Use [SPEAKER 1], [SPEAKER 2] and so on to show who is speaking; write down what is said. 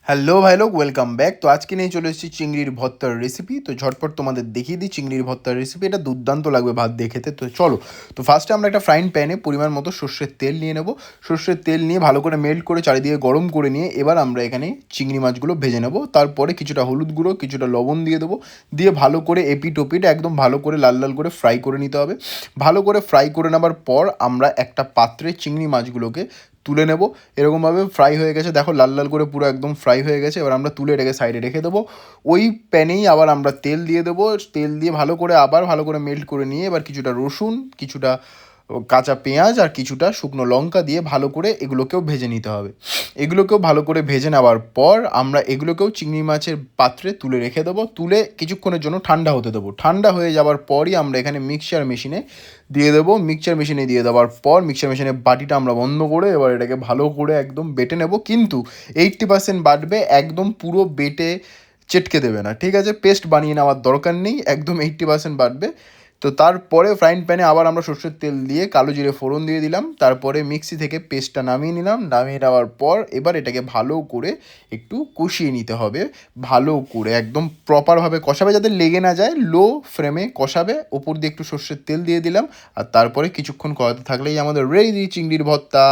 [SPEAKER 1] Hello ভাই লোক, welcome back. তো আজকে নিয়ে চলে এসেছি চিংড়ির ভর্তার রেসিপি। তো ঝটপট তোমাদের দেখিয়ে দিই চিংড়ির ভর্তার রেসিপি। এটা দুর্দান্ত লাগবে ভাত দিয়ে খেতে। তো চলো, তো ফার্স্টে আমরা একটা ফ্রাইং প্যানে পরিমাণ মতো সর্ষের তেল নিয়ে নেব। সর্ষের তেল নিয়ে ভালো করে মেল্ট করে চারিদিকে গরম করে নিয়ে এবার আমরা এখানে চিংড়ি মাছগুলো ভেজে নেব। তারপরে কিছুটা হলুদ গুঁড়ো, কিছুটা লবণ দিয়ে দেবো। দিয়ে ভালো করে এপিট ওপিট একদম ভালো করে লাল লাল করে ফ্রাই করে নিতে হবে। ভালো করে ফ্রাই করে নেবার পর আমরা একটা পাত্রে চিংড়ি মাছগুলোকে তুলে নেব। এরকমভাবে ফ্রাই হয়ে গেছে, দেখো লাল লাল করে পুরো একদম ফ্রাই হয়ে গেছে। এবার আমরা তুলে রেখে সাইডে রেখে দেবো। ওই প্যানেই আবার আমরা তেল দিয়ে দেবো। তেল দিয়ে ভালো করে আবার ভালো করে মেল্ট করে নিয়ে এবার কিছুটা রসুন, কিছুটা কাঁচা পেঁয়াজ আর কিছুটা শুকনো লঙ্কা দিয়ে ভালো করে এগুলোকেও ভেজে নিতে হবে। এগুলোকেও ভালো করে ভেজে নেওয়ার পর আমরা এগুলোকেও চিংড়ি মাছের পাত্রে তুলে রেখে দেবো। তুলে কিছুক্ষণের জন্য ঠান্ডা হতে দেবো। ঠান্ডা হয়ে যাওয়ার পরই আমরা এখানে মিক্সচার মেশিনে দিয়ে দেবো। মিক্সচার মেশিনে দিয়ে দেওয়ার পর মিক্সচার মেশিনের বাটিটা আমরা বন্ধ করে এবার এটাকে ভালো করে একদম বেটে নেব। কিন্তু 80% বাটবে, একদম পুরো বেটে চেটকে দেবে না, ঠিক আছে? পেস্ট বানিয়ে নেওয়ার দরকার নেই, একদম 80% বাটবে। তো তারপরে ফ্রাইং প্যানে আবার আমরা সর্ষের তেল দিয়ে কালো জিরে ফোড়ন দিয়ে দিলাম। তারপরে মিক্সি থেকে পেস্টটা নামিয়ে নিলাম। নামিয়ে নেওয়ার পর এবার এটাকে ভালো করে একটু কষিয়ে নিতে হবে। ভালো করে একদম প্রপারভাবে কষাবে, যাতে লেগে না যায়। লো ফ্লেমে কষাবে। ওপর দিয়ে একটু সর্ষের তেল দিয়ে দিলাম। আর তারপরে কিছুক্ষণ কষাতে থাকলেই আমাদের রেডি চিংড়ির ভর্তা।